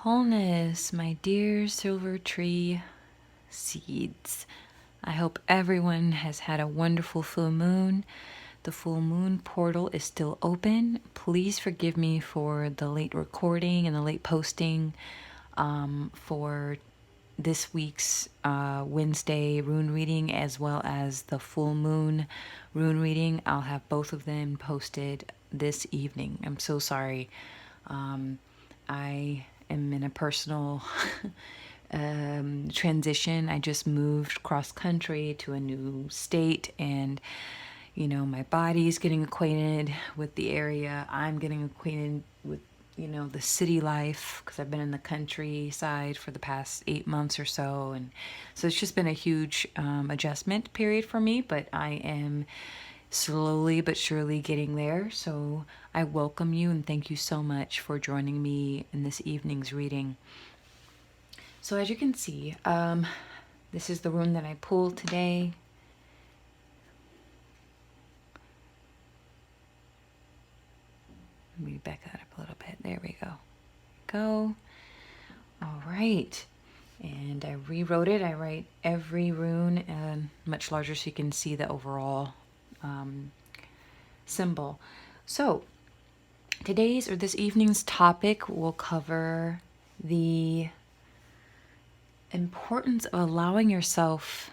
Wholeness, my dear Silvertree seeds. I hope everyone has had a wonderful full moon. The full moon portal is still open. Please forgive me for the late recording and the late posting for this week's Wednesday rune reading, as well as the full moon rune reading. I'll have both of them posted this evening. I'm so sorry. I am in a personal transition. I just moved cross country to a new state, and my body's getting acquainted with the area. I'm getting acquainted with the city life, because I've been in the countryside for the past 8 months or so, and so it's just been a huge adjustment period for me, but I am slowly but surely getting there. So I welcome you and thank you so much for joining me in this evening's reading. So as you can see, this is the rune that I pulled today. Let me back that up a little bit. There we go. All right. And I rewrote it. I write every rune much larger so you can see the overall symbol. So today's or this evening's topic will cover the importance of allowing yourself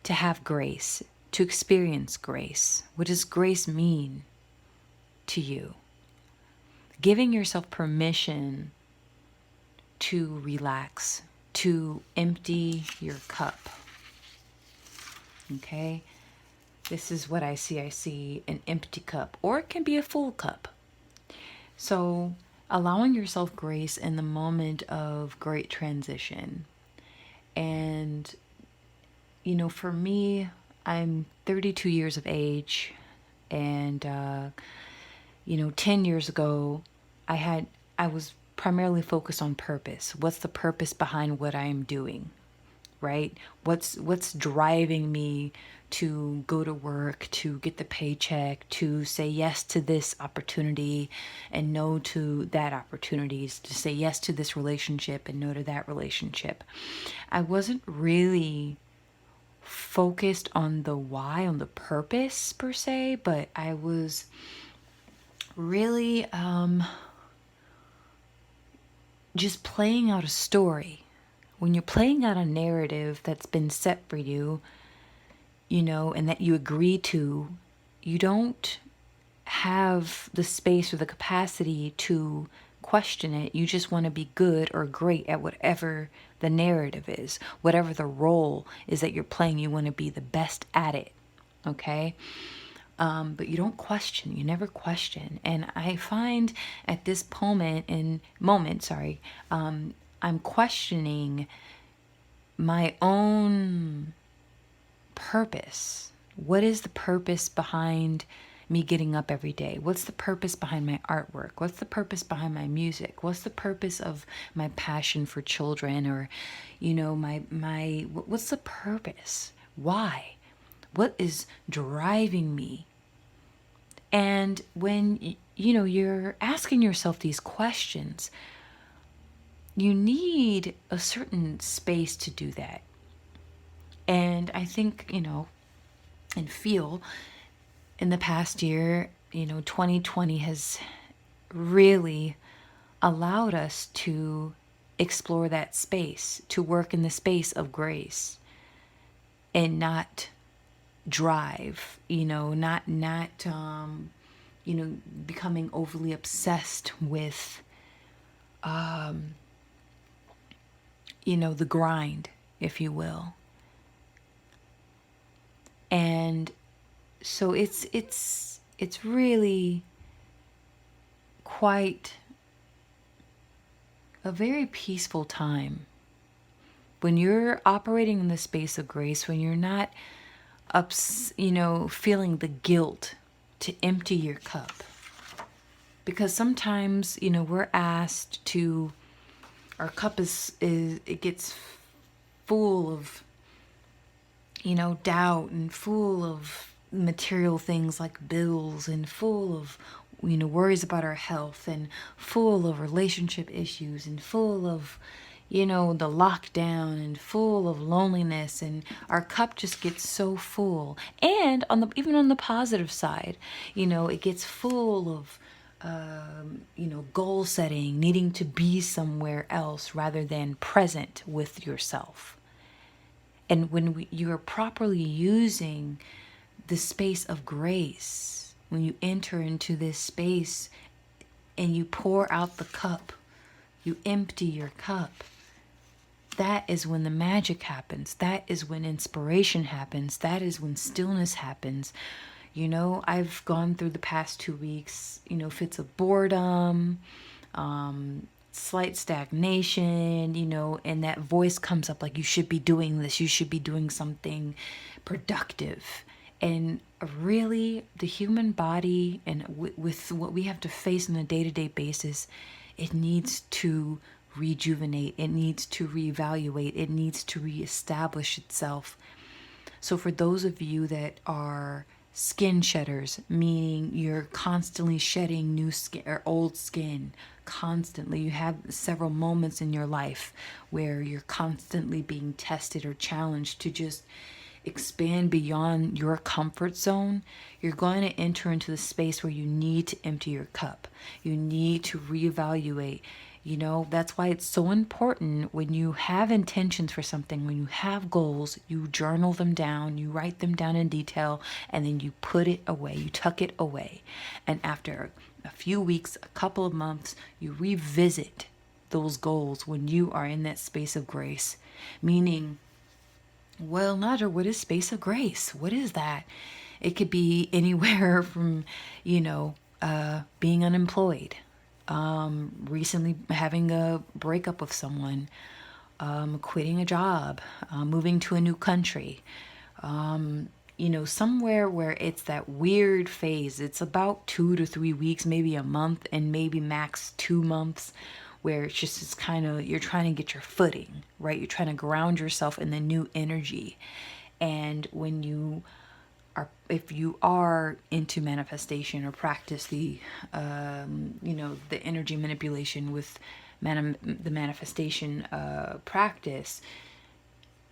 to have grace, to experience grace. What does grace mean to you? Giving yourself permission to relax, to empty your cup. Okay? This is what I see. I see an empty cup, or it can be a full cup. So allowing yourself grace in the moment of great transition. And, for me, I'm 32 years of age, and, 10 years ago, I was primarily focused on purpose. What's the purpose behind what I am doing, right? What's driving me to go to work, to get the paycheck, to say yes to this opportunity and no to that opportunity, to say yes to this relationship and no to that relationship. I wasn't really focused on the why, on the purpose per se, but I was really just playing out a story. When you're playing out a narrative that's been set for you, and that you agree to, you don't have the space or the capacity to question it. You just want to be good or great at whatever the narrative is, whatever the role is that you're playing. You want to be the best at it, okay? But you don't question. You never question. And I find at this moment, I'm questioning my own purpose. What is the purpose behind me getting up every day? What's the purpose behind my artwork? What's the purpose behind my music? What's the purpose of my passion for children? Or, what's the purpose? Why? What is driving me? And when, you're asking yourself these questions, you need a certain space to do that. And I think, and feel in the past year, 2020 has really allowed us to explore that space, to work in the space of grace and not drive, not becoming overly obsessed with, the grind, if you will. And so it's really quite a very peaceful time. When you're operating in the space of grace, when you're not feeling the guilt to empty your cup. Because sometimes, we're asked to, our cup it gets full of, doubt, and full of material things like bills, and full of, worries about our health, and full of relationship issues, and full of, the lockdown, and full of loneliness, and our cup just gets so full. And even on the positive side, it gets full of goal setting, needing to be somewhere else rather than present with yourself. And when you are properly using the space of grace, when you enter into this space and you pour out the cup, you empty your cup, that is when the magic happens. That is when inspiration happens. That is when stillness happens. I've gone through the past 2 weeks, fits of boredom, slight stagnation, and that voice comes up like, you should be doing this, you should be doing something productive. And really, the human body, and with what we have to face on a day-to-day basis, it needs to rejuvenate, it needs to reevaluate, it needs to reestablish itself. So for those of you that are skin shedders, meaning you're constantly shedding new skin or old skin, constantly, you have several moments in your life where you're constantly being tested or challenged to just expand beyond your comfort zone, you're going to enter into the space where you need to empty your cup. You need to reevaluate. That's why it's so important when you have intentions for something, when you have goals, you journal them down, you write them down in detail, and then you put it away, you tuck it away. And after a few weeks, a couple of months, you revisit those goals when you are in that space of grace. Meaning, well, Nadia, what is space of grace? What is that? It could be anywhere from, being unemployed, recently having a breakup with someone, quitting a job, moving to a new country, somewhere where it's that weird phase. It's about 2 to 3 weeks, maybe a month, and maybe max 2 months, where it's kind of, you're trying to get your footing, right? You're trying to ground yourself in the new energy. And if you are into manifestation or practice the energy manipulation with the manifestation practice,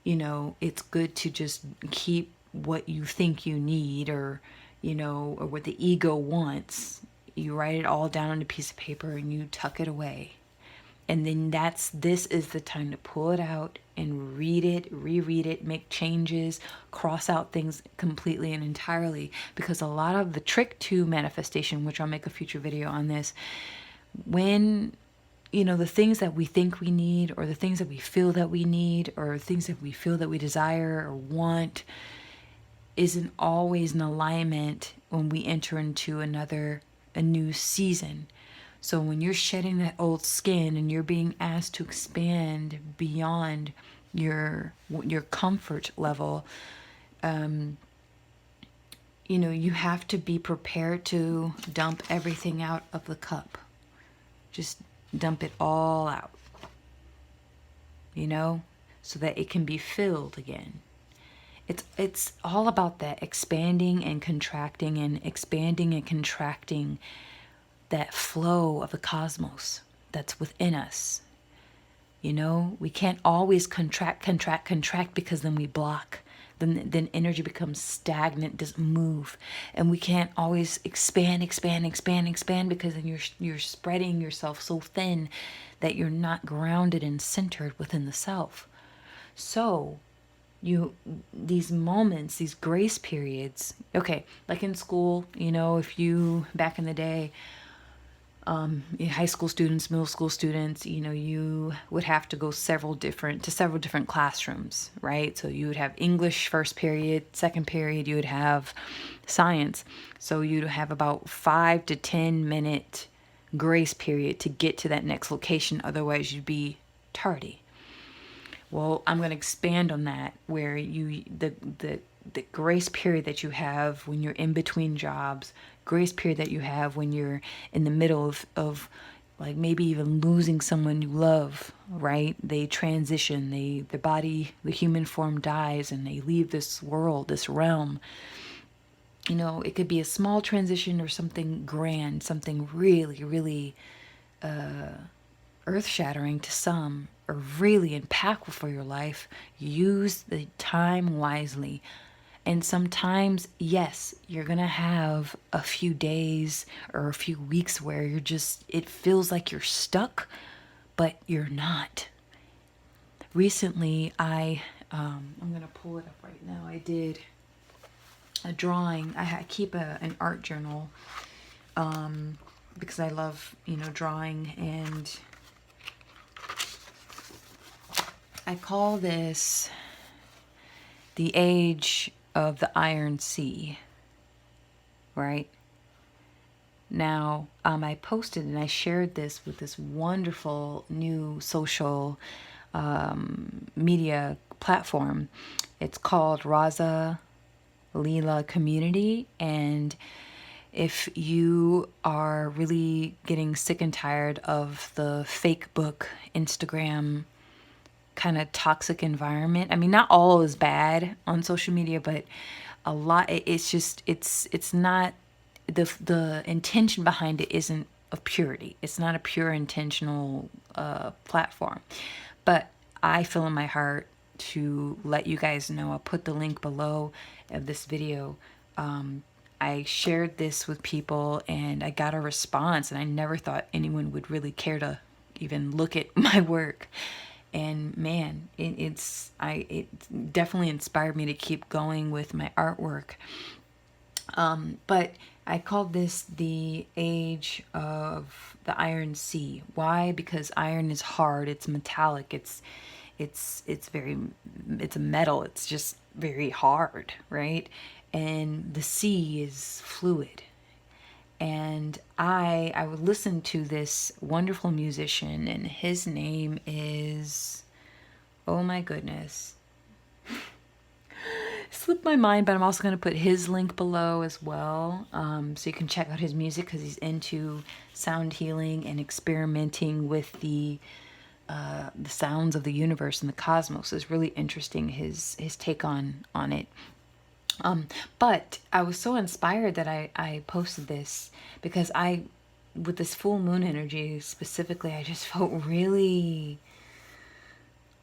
it's good to just keep what you think you need, or what the ego wants. You write it all down on a piece of paper and you tuck it away. And then this is the time to pull it out and read it, reread it, make changes, cross out things completely and entirely. Because a lot of the trick to manifestation, which I'll make a future video on this, when, the things that we think we need, or the things that we feel that we need, or things that we feel that we desire or want, isn't always in alignment when we enter into a new season. So when you're shedding that old skin and you're being asked to expand beyond your comfort level, you have to be prepared to dump everything out of the cup. Just dump it all out, so that it can be filled again. It's all about that expanding and contracting, and expanding and contracting that flow of the cosmos that's within us. We can't always contract, because then we block. Then energy becomes stagnant, doesn't move. And we can't always expand, because then you're spreading yourself so thin that you're not grounded and centered within the self. So these moments, these grace periods, okay, like in school, if you, back in the day, high school students, middle school students, you would have to go several different classrooms, right? So you would have English first period, second period, you would have science. So you'd have about 5 to 10 minute grace period to get to that next location. Otherwise, you'd be tardy. Well, I'm going to expand on that, where the grace period that you have when you're in between jobs, grace period that you have when you're in the middle of like maybe even losing someone you love, right? They transition, the body, the human form dies and they leave this world, this realm. You know, it could be a small transition or something grand, something really, really earth shattering to some, or really impactful for your life. Use the time wisely. And sometimes, yes, you're going to have a few days or a few weeks where it feels like you're stuck, but you're not. Recently, I'm going to pull it up right now. I did a drawing. I keep an art journal because I love, drawing, and I call this the age of the Iron Sea, right? Now, I posted and I shared this with this wonderful new social media platform. It's called Raza Leela Community, and if you are really getting sick and tired of the fake book, Instagram kind of toxic environment. I mean, not all is bad on social media, but a lot, it's not, the intention behind it isn't of purity. It's not a pure intentional platform. But I feel in my heart to let you guys know. I'll put the link below of this video. I shared this with people and I got a response, and I never thought anyone would really care to even look at my work. And man, it definitely inspired me to keep going with my artwork. But I called this the age of the Iron Sea. Why? Because iron is hard. It's metallic. It's a metal. It's just very hard, right? And the sea is fluid. And I would listen to this wonderful musician, and his name is, oh my goodness, slipped my mind, but I'm also going to put his link below as well, so you can check out his music, because he's into sound healing and experimenting with the sounds of the universe and the cosmos. It's really interesting, his take on it. But I was so inspired that I posted this, because with this full moon energy specifically, I just felt really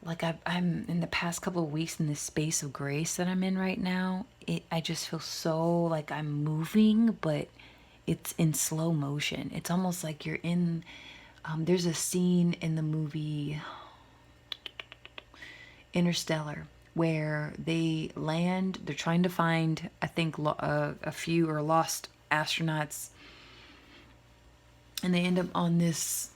like I'm in the past couple of weeks in this space of grace that I'm in right now. I just feel so like I'm moving, but it's in slow motion. It's almost like you're in, there's a scene in the movie Interstellar where they land. They're trying to find, I think, a few or lost astronauts, and they end up on this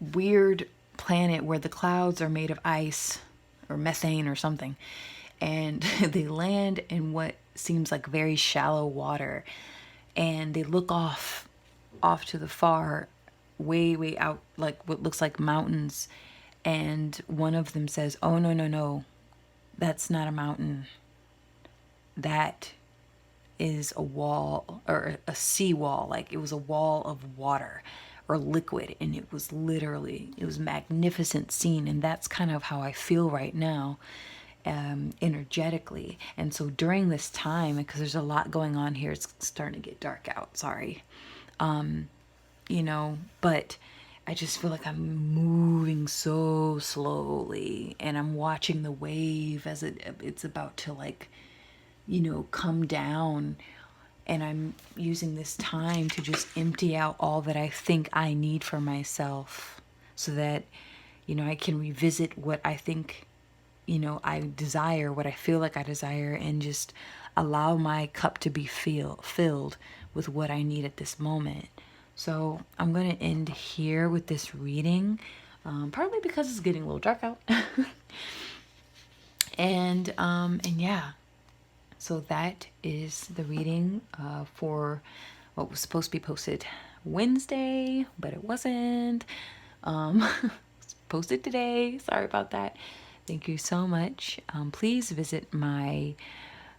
weird planet where the clouds are made of ice or methane or something, and they land in what seems like very shallow water, and they look off to the far, way out, like what looks like mountains, and one of them says, "Oh, no, that's not a mountain. That is a wall, or a sea wall. Like, it was a wall of water or liquid." And it was magnificent scene. And that's kind of how I feel right now, energetically. And so during this time, because there's a lot going on here, it's starting to get dark out. Sorry. But I just feel like I'm moving so slowly, and I'm watching the wave as it's about to, like, come down, and I'm using this time to just empty out all that I think I need for myself, so that, I can revisit what I think, I desire, what I feel like I desire, and just allow my cup to be filled with what I need at this moment. So I'm going to end here with this reading, partly because it's getting a little dark out. and yeah, so that is the reading for what was supposed to be posted Wednesday, but it wasn't. Um, posted today. Sorry about that. Thank you so much. Please visit my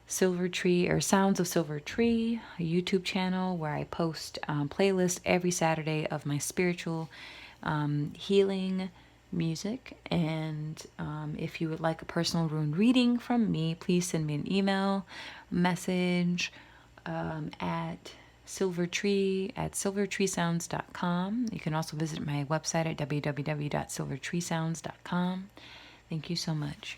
Silvertree or Sounds of Silvertree, a YouTube channel where I post playlists every Saturday of my spiritual healing music. And if you would like a personal rune reading from me, please send me an email message at silvertreesounds.com. You can also visit my website at www.silvertreesounds.com. Thank you so much.